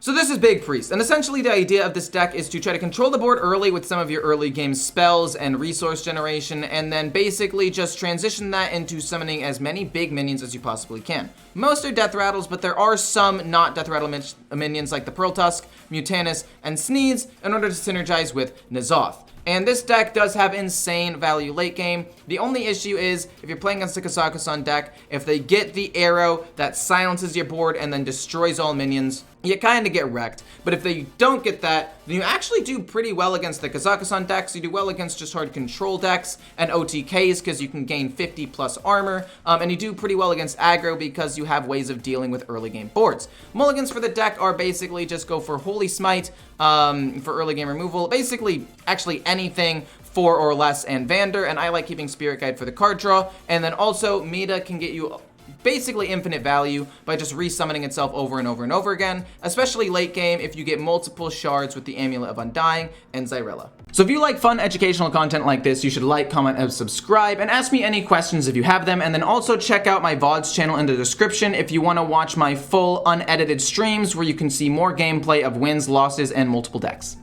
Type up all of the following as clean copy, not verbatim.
So this is Big Priest, and essentially the idea of this deck is to try to control the board early with some of your early game spells and resource generation, and then basically just transition that into summoning as many big minions as you possibly can. Most are Death Rattles, but there are some not Death Rattle minions like the Pearl Tusk, Mutanus, and Sneeds in order to synergize with N'Zoth. And this deck does have insane value late game. The only issue is, if you're playing against a KAZAKUSAN deck, if they get the arrow that silences your board and then destroys all minions, you kind of get wrecked. But if they don't get that, then you actually do pretty well against the KAZAKUSAN decks. You do well against just hard control decks and OTKs because you can gain 50 plus armor. And you do pretty well against aggro because you have ways of dealing with early game boards. Mulligans for the deck are basically just go for Holy Smite for early game removal. Basically, actually anything 4 or less and Vander, and I like keeping Spirit Guide for the card draw. And then also, Meta can get you basically infinite value by just resummoning itself over and over and over again, especially late game if you get multiple shards with the Amulet of Undying and Xyrella. So if you like fun educational content like this, you should like, comment, and subscribe, and ask me any questions if you have them, and then also check out my VODs channel in the description if you want to watch my full unedited streams where you can see more gameplay of wins, losses, and multiple decks.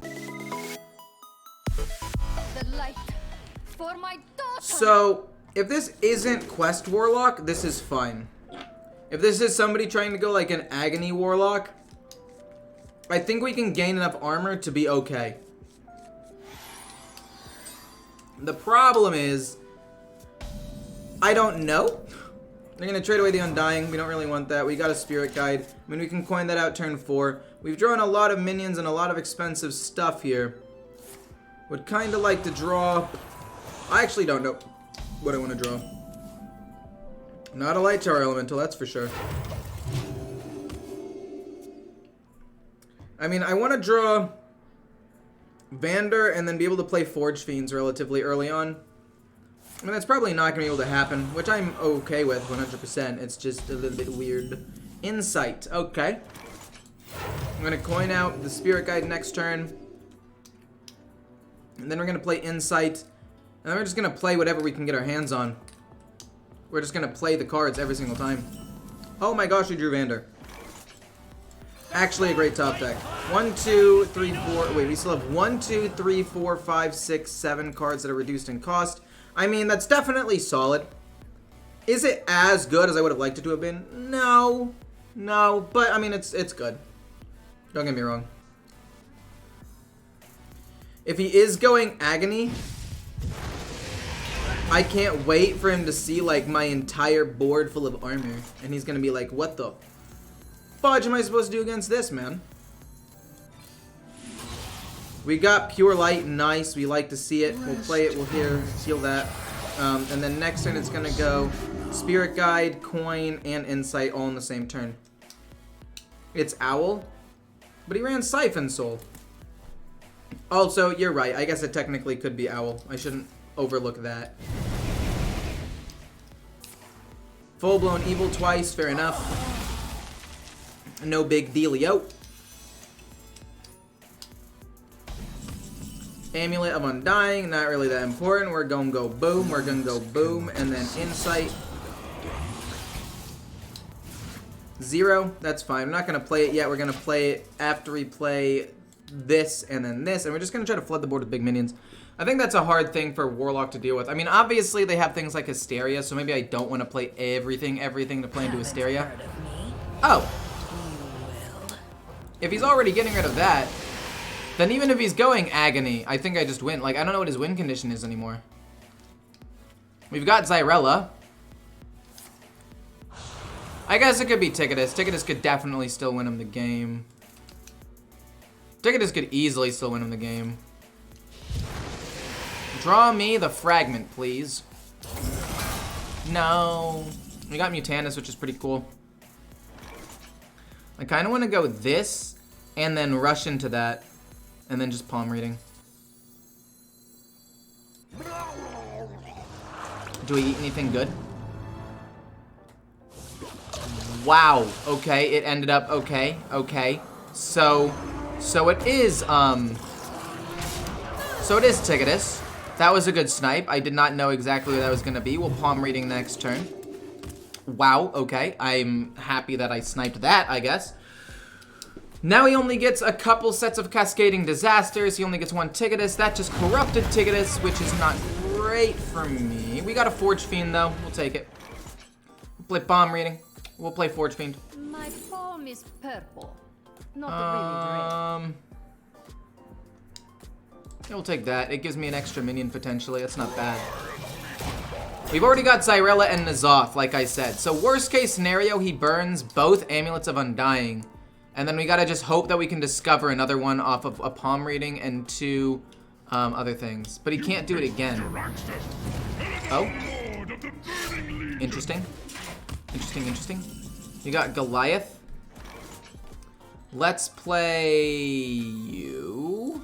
So, if this isn't Quest Warlock, this is fine. If this is somebody trying to go like an Agony Warlock, I think we can gain enough armor to be okay. The problem is, I don't know. They're gonna trade away the Undying. We don't really want that. We got a Spirit Guide. I mean, we can coin that out turn 4. We've drawn a lot of minions and a lot of expensive stuff here. Would kind of like to draw... I actually don't know what I want to draw. Not a Light Tower Elemental, that's for sure. I mean, I want to draw Vander and then be able to play Forge Fiends relatively early on. I mean, that's probably not going to be able to happen, which I'm okay with 100%. It's just a little bit weird. Insight, okay. I'm going to coin out the Spirit Guide next turn. And then we're going to play Insight. And then we're just going to play whatever we can get our hands on. We're just going to play the cards every single time. Oh my gosh, we drew Vander. Actually a great top deck. 1, 2, 3, 4. Wait, we still have 1, 2, 3, 4, 5, 6, 7 cards that are reduced in cost. I mean, that's definitely solid. Is it as good as I would have liked it to have been? No. No. But, I mean, it's good. Don't get me wrong. If he is going Agony... I can't wait for him to see, like, my entire board full of armor. And he's gonna be like, what the fudge am I supposed to do against this, man? We got Pure Light, nice. We like to see it. We'll play it, we'll heal that. And then next turn it's gonna go Spirit Guide, Coin, and Insight all in the same turn. It's Owl. But he ran Siphon Soul. Also, you're right. I guess it technically could be Owl. I shouldn't overlook that. Full-blown evil twice, fair enough. No big dealio. Amulet of Undying, not really that important. We're gonna go boom, we're gonna go boom, and then Insight. 0, that's fine. I'm not gonna play it yet. We're gonna play it after we play this and then this, and we're just gonna try to flood the board with big minions. I think that's a hard thing for Warlock to deal with. I mean, obviously they have things like Hysteria, so maybe I don't want to play everything to play into Hysteria. Oh. If he's already getting rid of that, then even if he's going Agony, I think I just win. Like, I don't know what his win condition is anymore. We've got Xyrella. I guess it could be Ticketus. Ticketus could definitely still win him the game. Ticketus could easily still win him the game. Draw me the fragment, please. No. We got Mutanus, which is pretty cool. I kind of want to go this, and then rush into that, and then just palm reading. Do we eat anything good? Wow. Okay, it ended up okay. Okay. So it is Ticketus. That was a good snipe. I did not know exactly what that was going to be. We'll palm reading next turn. Wow, okay. I'm happy that I sniped that, I guess. Now he only gets a couple sets of Cascading Disasters. He only gets one Ticketus. That just corrupted Ticketus, which is not great for me. We got a Forge Fiend, though. We'll take it. We'll play Bomb Reading. We'll play Forge Fiend. My palm is purple. Not really red. Yeah, we'll take that. It gives me an extra minion, potentially. That's not bad. We've already got Zyrella and N'Zoth, like I said. So worst case scenario, he burns both Amulets of Undying. And then we gotta just hope that we can discover another one off of a Palm Reading and 2 other things. But he can't do it again. Oh. Interesting. Interesting. You got Goliath. Let's play you.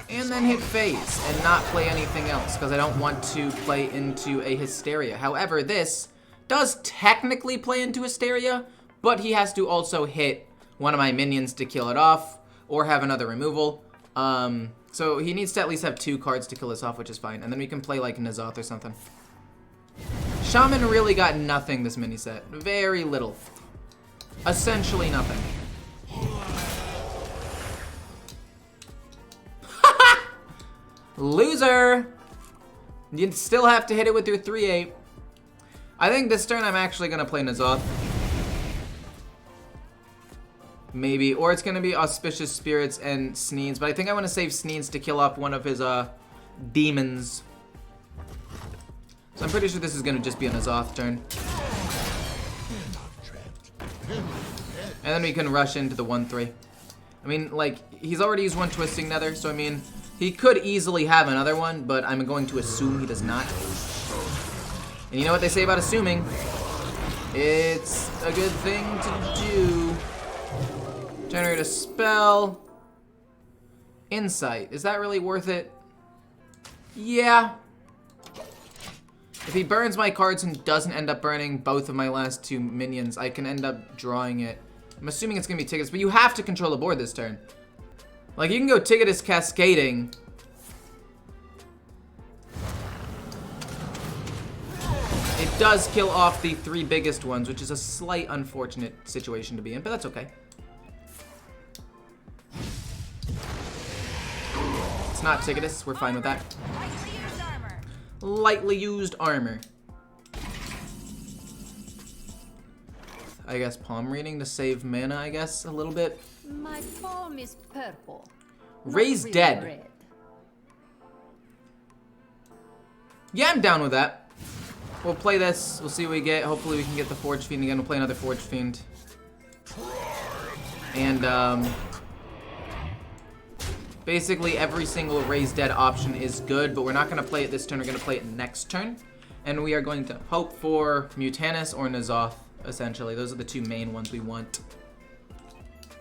And then hit phase and not play anything else because I don't want to play into a Hysteria. However, this does technically play into Hysteria, but he has to also hit one of my minions to kill it off or have another removal. So he needs to at least have 2 cards to kill this off, which is fine. And then we can play like N'Zoth or something. Shaman really got nothing this mini set. Very little. Essentially nothing. Loser! You still have to hit it with your 3-8. I think this turn I'm actually gonna play N'Zoth. Maybe, or it's gonna be Auspicious Spirits and Sneeds, but I think I wanna save Sneeds to kill off one of his demons. So I'm pretty sure this is gonna just be a N'Zoth turn. And then we can rush into the 1-3. I mean, like, he's already used 1 Twisting Nether, so I mean, he could easily have another one, but I'm going to assume he does not. And you know what they say about assuming? It's a good thing to do. Generate a spell. Insight. Is that really worth it? Yeah. If he burns my cards and doesn't end up burning both of my last 2 minions, I can end up drawing it. I'm assuming it's going to be Ticketus, but you have to control the board this turn. Like, you can go Ticketus Cascading. It does kill off the 3 biggest ones, which is a slight unfortunate situation to be in, but that's okay. It's not Ticketus, we're fine with that. Lightly used armor. I guess Palm Reading to save mana, I guess, a little bit. My palm is purple. Raise really Dead. Red. Yeah, I'm down with that. We'll play this. We'll see what we get. Hopefully we can get the Forge Fiend again. We'll play another Forge Fiend. And, basically every single Raise Dead option is good, but we're not going to play it this turn. We're going to play it next turn. And we are going to hope for Mutanus or N'Zoth, essentially. Those are the 2 main ones we want.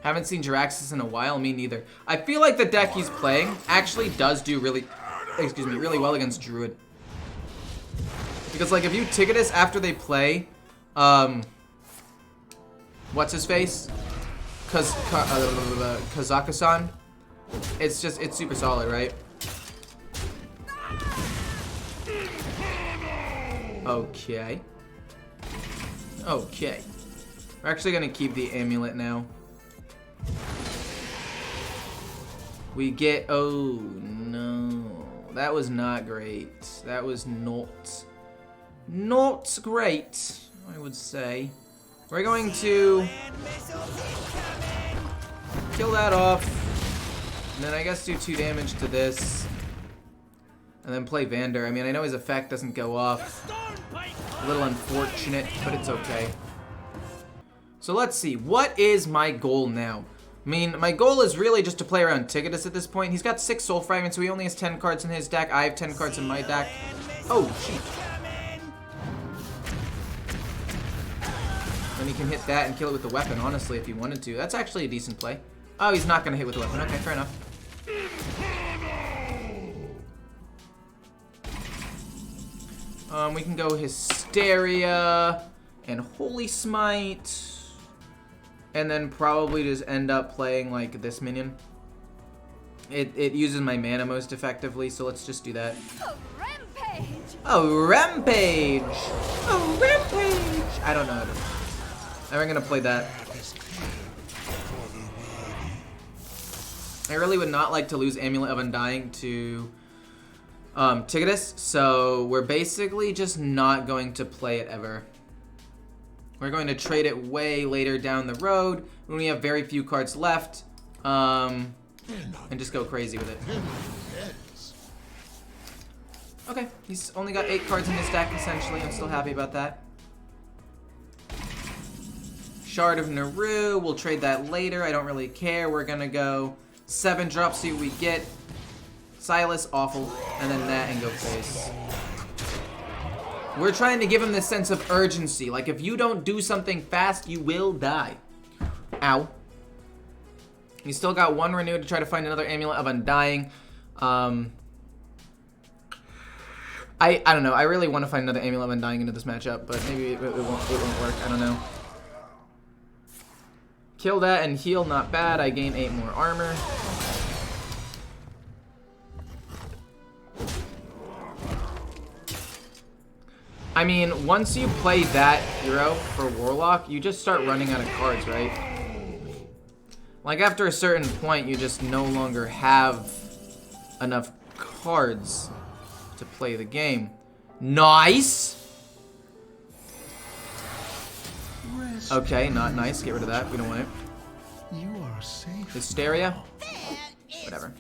Haven't seen Jiraxis in a while. Me neither. I feel like the deck he's playing actually does do really well against Druid. Because, like, if you Ticketus after they play, what's his face? KAZAKUSAN. It's super solid, right? Okay. Okay. We're actually gonna keep the amulet now. We get, oh no. That was not great. That was not great, I would say. We're going to kill that off. And then I guess do 2 damage to this. And then play Vander. I mean, I know his effect doesn't go off. A little unfortunate, but it's okay. So let's see. What is my goal now? I mean, my goal is really just to play around Ticketus at this point. He's got 6 Soul Fragments, so he only has 10 cards in his deck. I have 10 cards in my deck. Oh, shoot. Then he can hit that and kill it with the weapon, honestly, if he wanted to. That's actually a decent play. Oh, he's not going to hit with the weapon. Okay, fair enough. We can go Hysteria and Holy Smite. And then probably just end up playing, like, this minion. It uses my mana most effectively, so let's just do that. Oh, rampage! Oh, rampage! Oh, rampage! I don't know how to... And we're gonna play that. I really would not like to lose Amulet of Undying to Ticketus, so we're basically just not going to play it ever. We're going to trade it way later down the road when we have very few cards left, and just go crazy with it. Okay, he's only got 8 cards in his deck, essentially. I'm still happy about that. Shard of Naru, we'll trade that later. I don't really care. We're gonna go 7 drops, see what we get. Silas, awful, and then that and go face. We're trying to give him this sense of urgency. Like, if you don't do something fast, you will die. Ow. He's still got 1 renew to try to find another Amulet of Undying. I don't know. I really want to find another Amulet of Undying into this matchup, but maybe it won't work. I don't know. Kill that and heal, not bad. I gain 8 more armor. I mean, once you play that hero for Warlock, you just start running out of cards, right? Like, after a certain point, you just no longer have enough cards to play the game. Nice! Okay, not nice. Get rid of that. We don't want it. You are safe. Hysteria? Whatever.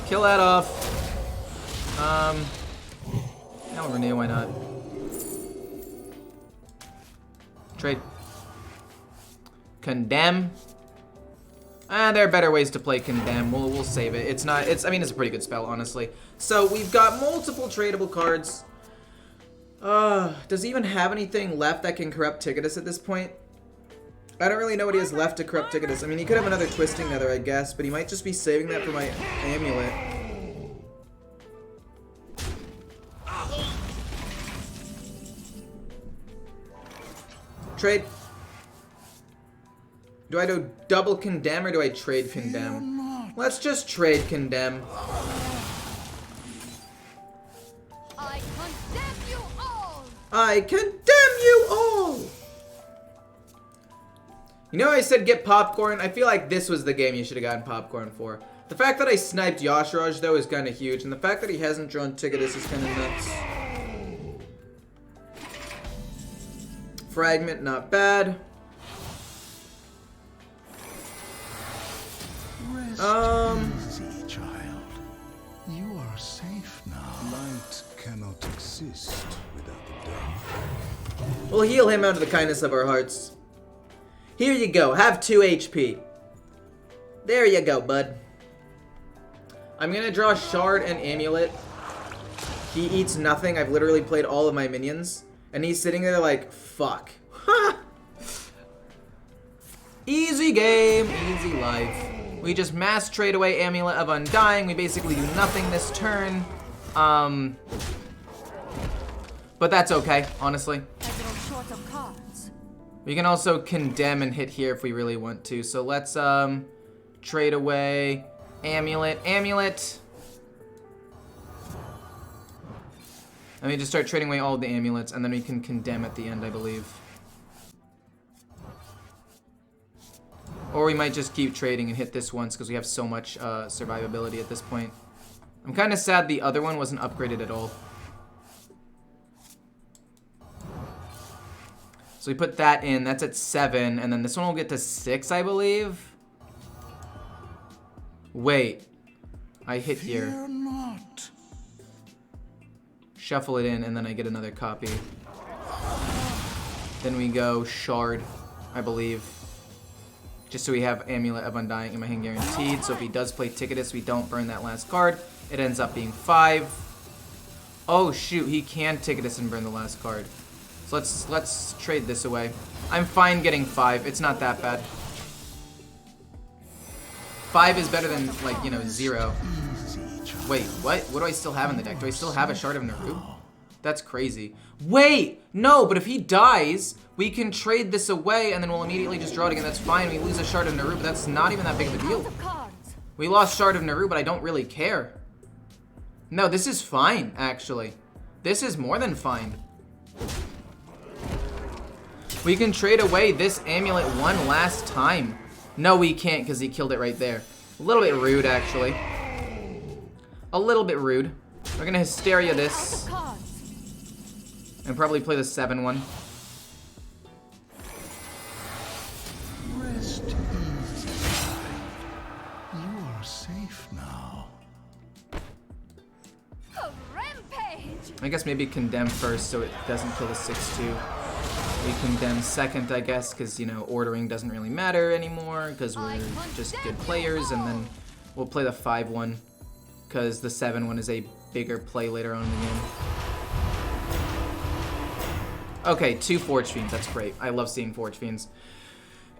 Kill that off. Now renew, why not? Trade. Condemn. There are better ways to play Condemn. We'll save it. It's not, I mean, it's a pretty good spell, honestly. So we've got multiple tradable cards. Does he even have anything left that can corrupt Ticketus at this point? I don't really know what he has left to corrupt Ticketus. I mean, he could have another Twisting Nether, I guess, but he might just be saving that for my Amulet. Trade. Do I do double Condemn or do I trade Condemn? Let's just trade Condemn. I condemn you all! I condemn you all! You know, I said get popcorn. I feel like this was the game you should have gotten popcorn for. The fact that I sniped Yashraj, though, is kind of huge. And the fact that he hasn't drawn Ticketus is kind of nuts. Fragment, not bad. Rest easy, child. You are safe now. Light cannot exist without dark. We'll heal him out of the kindness of our hearts. Here you go. Have 2 HP. There you go, bud. I'm gonna draw Shard and Amulet. He eats nothing. I've literally played all of my minions. And he's sitting there like, fuck. Easy game, easy life. We just mass trade away Amulet of Undying. We basically do nothing this turn. But that's okay, honestly. I grow short of cards. We can also Condemn and hit here if we really want to. So let's trade away Amulet. Amulet. And we just start trading away all of the amulets, and then we can Condemn at the end, I believe. Or we might just keep trading and hit this once because we have so much survivability at this point. I'm kind of sad the other one wasn't upgraded at all. So we put that in. That's at 7, and then this one will get to 6, I believe. Wait. I hit here. Fear not. Shuffle it in, and then I get another copy. Then we go Shard, I believe. Just so we have Amulet of Undying in my hand guaranteed. So if he does play Ticketus, we don't burn that last card. It ends up being 5. Oh shoot, he can Ticketus and burn the last card. So let's trade this away. I'm fine getting 5. It's not that bad. 5 is better than, like, you know, 0. Wait, what? What do I still have in the deck? Do I still have a Shard of Naru? That's crazy. Wait! No, but if he dies, we can trade this away and then we'll immediately just draw it again. That's fine. We lose a Shard of Naru, but that's not even that big of a deal. Out of cards. We lost Shard of Naru, but I don't really care. No, this is fine, actually. This is more than fine. We can trade away this amulet one last time. No, we can't because he killed it right there. A little bit rude, actually. A little bit rude. We're gonna Hysteria this. And probably play the 7-1. Rest easy. You are safe now. A rampage! I guess maybe Condemn first so it doesn't kill the 6-2. We Condemn second, I guess, because, you know, ordering doesn't really matter anymore because we're just good players. And then we'll play the 5-1 because the 7-1 is a bigger play later on in the game. Okay, 2 Forge Fiends. That's great. I love seeing Forge Fiends.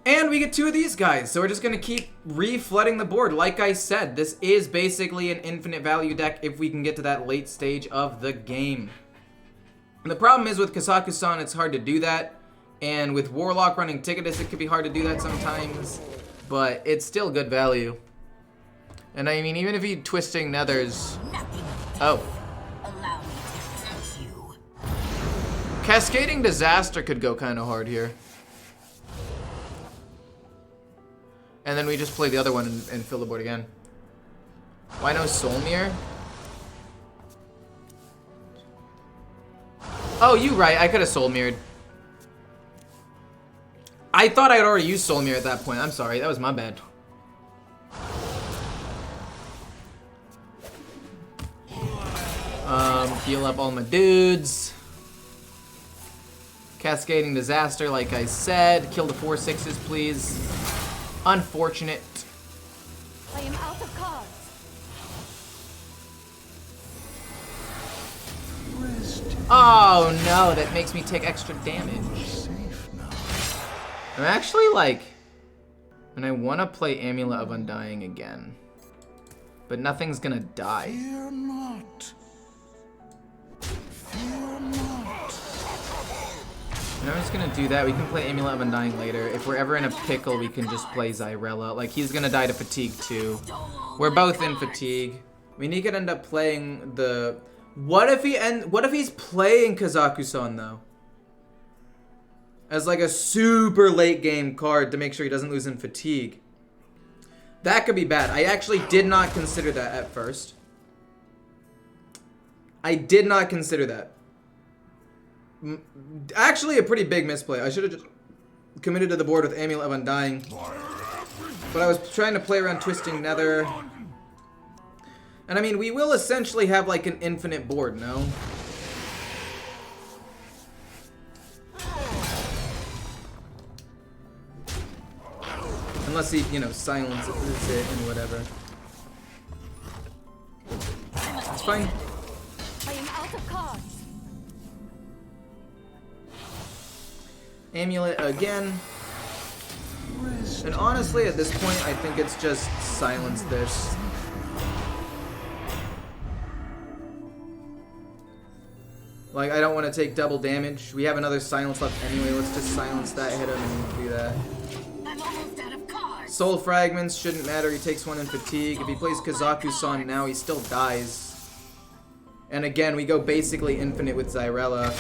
And we get 2 of these guys, so we're just going to keep re-flooding the board. Like I said, this is basically an infinite value deck if we can get to that late stage of the game. And the problem is with KAZAKUSAN, it's hard to do that. And with Warlock running Ticketus, it could be hard to do that sometimes. But it's still good value. And I mean, even if you Twisting Nethers... Oh. Allow me to test you. Cascading Disaster could go kind of hard here. And then we just play the other one and fill the board again. Why no Soul Mirror? Oh, you right. I could have Soul Mirrored. I thought I had already used Soul Mirror at that point. I'm sorry. That was my bad. Heal up all my dudes. Cascading Disaster, like I said. Kill the 4/6s, please. Unfortunate. I am out of cards. Oh no, that makes me take extra damage. Safe now. I'm actually like... And I want to play Amulet of Undying again. But nothing's gonna die. Fear not. Fear not. And I'm just gonna do that. We can play Amulet of Undying later. If we're ever in a pickle, we can just play Xyrella. Like, he's gonna die to fatigue too. We're both in fatigue. We need to end up playing the... What if he's playing KAZAKUSAN though? As like a super late game card to make sure he doesn't lose in fatigue. That could be bad. I actually did not consider that at first. I did not consider that. Actually, a pretty big misplay. I should have just committed to the board with Amulet of Undying. But I was trying to play around Twisting Nether. And I mean, we will essentially have like an infinite board, no? Unless he, you know, silences it and whatever. It's fine. I am out of cards. Amulet again. And honestly, at this point, I think it's just silence this. Like, I don't want to take double damage. We have another silence left anyway. Let's just silence that, hit him, and do that. I'm almost out of cards. Soul Fragments shouldn't matter. He takes 1 in fatigue. If he plays KAZAKUSAN now, he still dies. And again, we go basically infinite with Xyrella.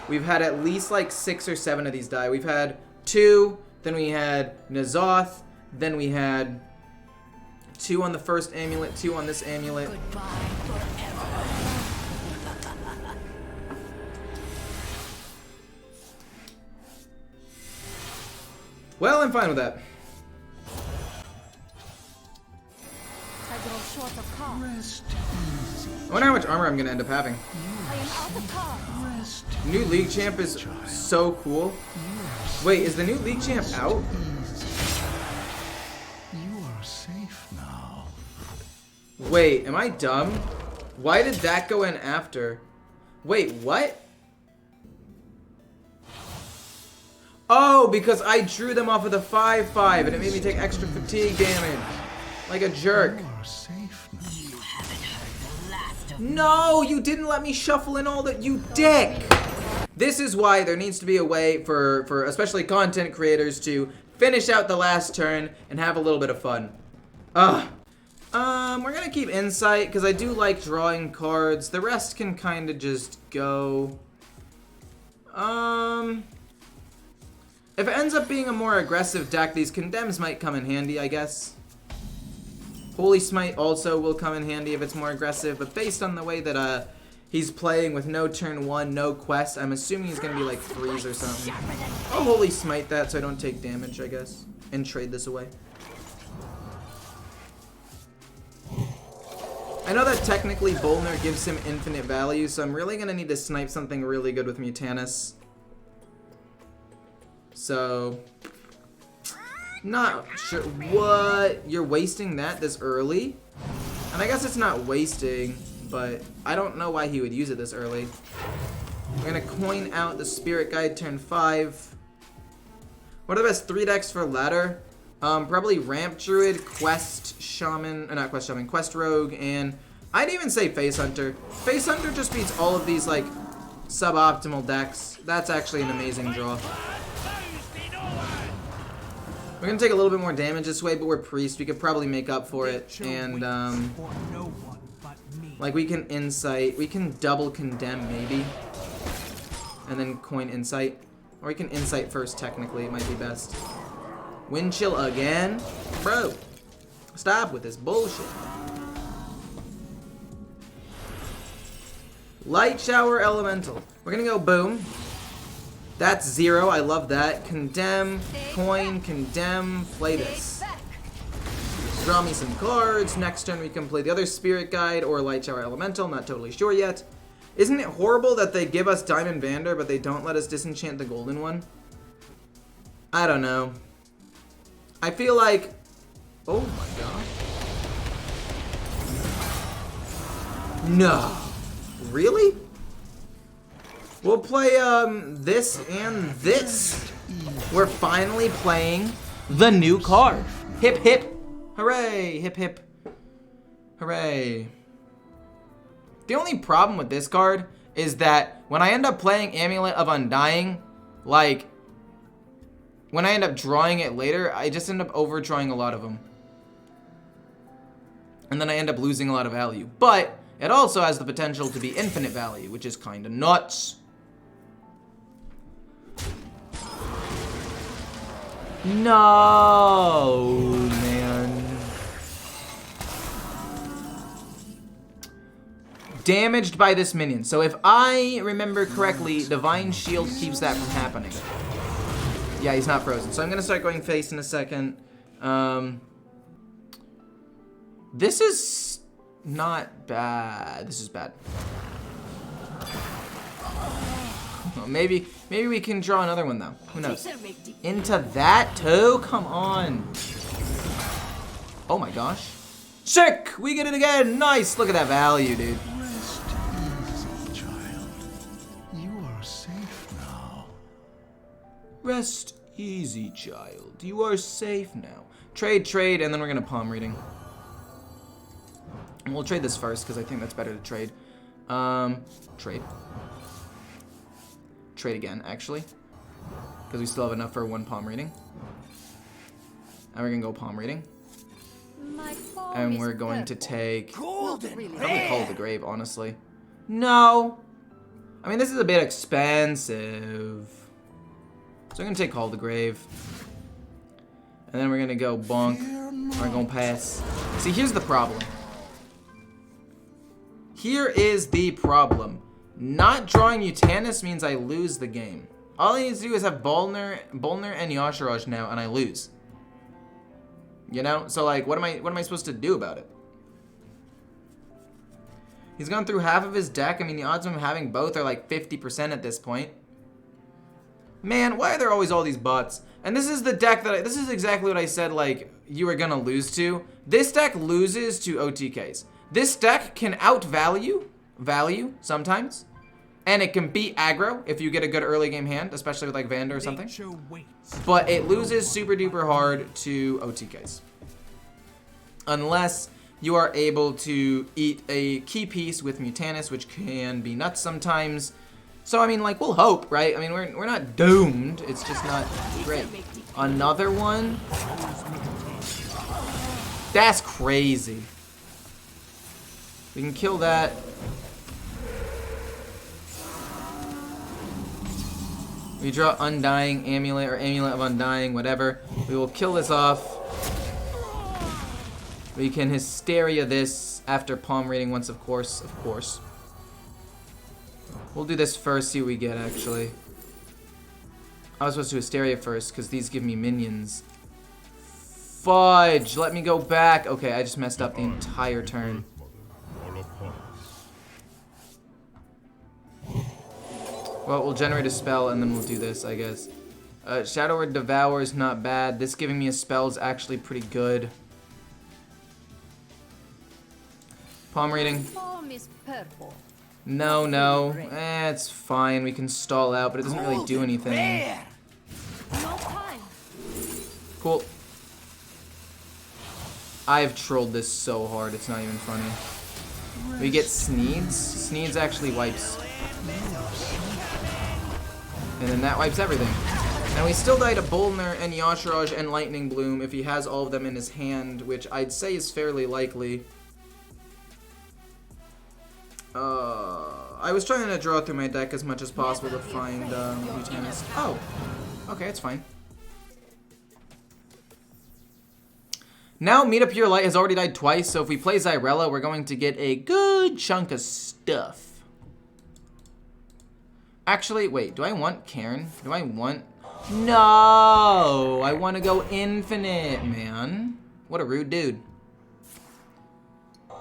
We've had at least like 6 or 7 of these die. We've had 2, then we had N'Zoth, then we had 2 on the first amulet, 2 on this amulet. Goodbye forever. Well, I'm fine with that. I grow short of cards. Rest easy. I wonder how much armor I'm gonna end up having. I am out of cards. Rest New League Champ is so cool. Wait, is the new League Champ out? easy. You are safe now. Wait, am I dumb? Why did that go in after? Wait, what? Oh, because I drew them off of the 5/5 and it made me take extra fatigue damage. Like a jerk. You are safe now. You haven't heard the last of me. No, you didn't let me shuffle in all that, you dick! This is why there needs to be a way for especially content creators to finish out the last turn and have a little bit of fun. Ugh. We're gonna keep Insight, because I do like drawing cards. The rest can kind of just go. If it ends up being a more aggressive deck, these Condemns might come in handy, I guess. Holy Smite also will come in handy if it's more aggressive, but based on the way that he's playing with no turn 1, no quest, I'm assuming he's gonna be like freeze or something. I'll Holy Smite that so I don't take damage, I guess, and trade this away. I know that technically Bolner gives him infinite value, so I'm really gonna need to snipe something really good with Mutanus. So, not sure. What? You're wasting that this early? And I guess it's not wasting, but I don't know why he would use it this early. We're gonna coin out the Spirit Guide turn 5. What are the best 3 decks for ladder? Probably Ramp Druid, Quest Shaman, not Quest Shaman, Quest Rogue, and I'd even say Face Hunter. Face Hunter just beats all of these like suboptimal decks. That's actually an amazing draw. We're gonna take a little bit more damage this way, but we're Priest. We could probably make up for it, and like we can Insight, we can double Condemn maybe, and then coin Insight, or we can Insight first. Technically, it might be best. Wind Chill again, bro. Stop with this bullshit. Light Shower Elemental. We're gonna go boom. That's 0. I love that. Condemn, coin, condemn, play this. Draw me some cards. Next turn we can play the other Spirit Guide or Light Shower Elemental. Not totally sure yet. Isn't it horrible that they give us Diamond Vander, but they don't let us disenchant the golden one? I don't know. I feel like... Oh my god. No. Really? We'll play this and this. We're finally playing the new card. Hip hip. Hooray. Hip hip. Hooray. The only problem with this card is that when I end up playing Amulet of Undying, like, when I end up drawing it later, I just end up overdrawing a lot of them. And then I end up losing a lot of value. But it also has the potential to be infinite value, which is kind of nuts. No, man. Damaged by this minion. So if I remember correctly, Divine Shield keeps that from happening. Yeah, he's not frozen. So I'm going to start going face in a second. This is not bad. This is bad. Oh, maybe we can draw another one, though. Who knows? Into that, too? Come on. Oh, my gosh. Sick! We get it again! Nice! Look at that value, dude. Rest easy, child. You are safe now. Rest easy, child. You are safe now. Trade, and then we're gonna palm reading. And we'll trade this first, because I think that's better to trade. Trade. Trade again, actually. Because we still have enough for 1 palm reading. And we're gonna go palm reading. And we're going to take... Probably Call of the Grave, honestly. No! I mean, this is a bit expensive. So I'm gonna take Call of the Grave. And then we're gonna go bonk. We're gonna pass. See, here's the problem. Here is the problem. Not drawing Mutanus means I lose the game. All I need to do is have Bolner and Yashiraj now, and I lose. You know? So like, what am I supposed to do about it? He's gone through half of his deck. I mean, the odds of him having both are like 50% at this point. Man, why are there always all these bots? And this is the deck that this is exactly what I said, like, you were gonna lose to. This deck loses to OTKs. This deck can outvalue value sometimes, and it can beat aggro if you get a good early game hand, especially with like Vander or something. But it loses super duper hard to OTKs. Unless you are able to eat a key piece with Mutanus, which can be nuts sometimes. So, I mean, like, we'll hope, right? I mean, we're not doomed. It's just not great. Another one? That's crazy. We can kill that. We draw Undying Amulet or Amulet of Undying, whatever. We will kill this off. We can Hysteria this after palm reading once, of course. We'll do this first, see what we get, actually. I was supposed to Hysteria first, because these give me minions. Fudge! Let me go back! Okay, I just messed up the entire turn. Well, we'll generate a spell, and then we'll do this, I guess. Shadow Word Devour is not bad. This giving me a spell is actually pretty good. Palm reading. Palm is purple. No, no. It's fine. We can stall out, but it doesn't really do anything. No time. Cool. I've trolled this so hard, it's not even funny. We get Sneeds. Sneeds actually wipes. And then that wipes everything. And we still die to Bolner and Yashiraj and Lightning Bloom if he has all of them in his hand, which I'd say is fairly likely. I was trying to draw through my deck as much as possible to find Mutanist. Oh, okay, it's fine. Now, Meet Up Pure Light has already died twice, so if we play Zyrella, we're going to get a good chunk of stuff. Actually, wait, do I want Karen? Do I want... No! I want to go infinite, man. What a rude dude.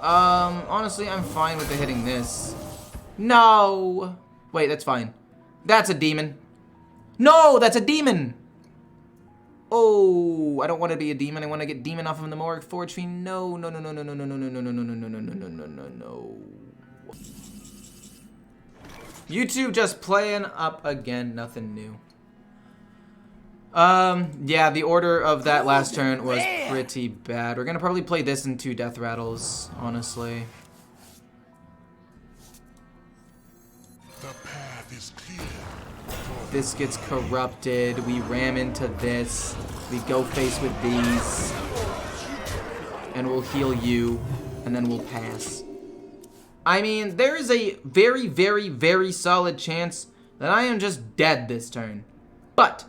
Honestly, I'm fine with the hitting this. No! Wait, that's fine. That's a demon. No, that's a demon! Oh, I don't want to be a demon. I want to get demon off of the Morg Forge Fiend. No, no, no, no, no, no, no, no, no, no, no, no, no, no, no, no, no, no, no. YouTube just playing up again. Nothing new. Yeah, the order of that last turn was pretty bad. We're gonna probably play this in 2 Death Rattles, honestly. The path is clear. This gets corrupted. We ram into this. We go face with these. And we'll heal you. And then we'll pass. I mean, there is a very, very, very solid chance that I am just dead this turn. But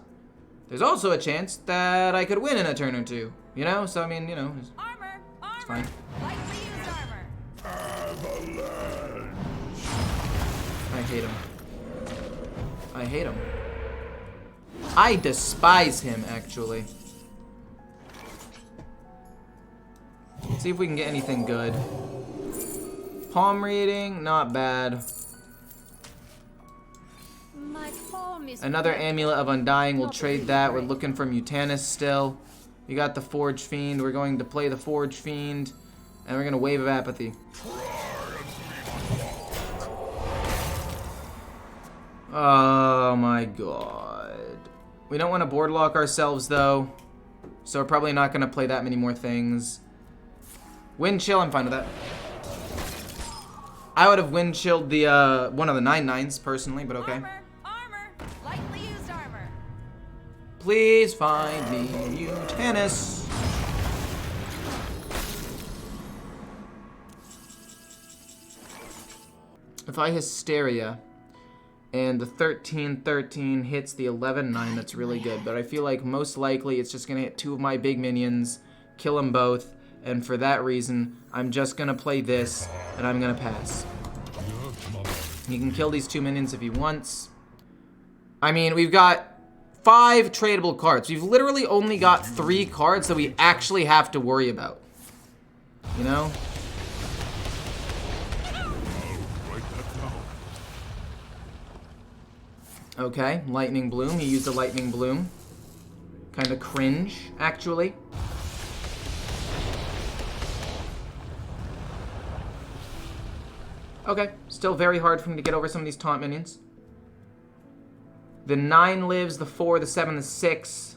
there's also a chance that I could win in a turn or two. You know? So, I mean, you know. Armor. It's fine. Lightly used armor. I hate him. I hate him. I despise him, actually. Let's see if we can get anything good. Palm reading, not bad. My palm is Another purple. Amulet of Undying, we'll trade that. We're looking for Mutanist still. We got the Forge Fiend, we're going to play the Forge Fiend. And we're going to Wave of Apathy. Oh my god. We don't want to board lock ourselves though. So we're probably not going to play that many more things. Wind Chill, I'm fine with that. I would have Wind Chilled the one of the 9/9s personally, but okay. Armor. Lightly used armor. Please find me Mutanist. If I Hysteria and the 13/13 hits the 11/9, that's really good. But I feel like most likely it's just going to hit 2 of my big minions, kill them both, and for that reason, I'm just going to play this, and I'm going to pass. He can kill these 2 minions if he wants. I mean, we've got 5 tradable cards. We've literally only got 3 cards that we actually have to worry about. You know? Okay, Lightning Bloom. He used a Lightning Bloom. Kind of cringe, actually. Okay, still very hard for him to get over some of these taunt minions. The 9 lives, the 4, the 7, the 6.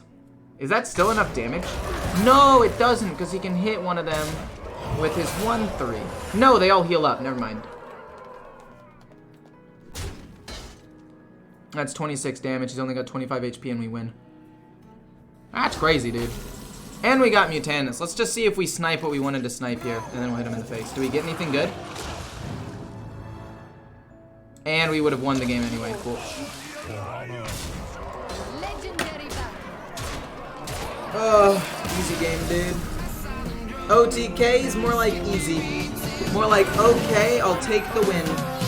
Is that still enough damage? No, it doesn't, because he can hit one of them with his 1/3. No, they all heal up. Never mind. That's 26 damage. He's only got 25 HP and we win. That's crazy, dude. And we got Mutanist. Let's just see if we snipe what we wanted to snipe here, and then we'll hit him in the face. Do we get anything good? And we would have won the game anyway. Cool. Legendary battle. Oh, easy game, dude. OTK is more like easy. More like, okay, I'll take the win.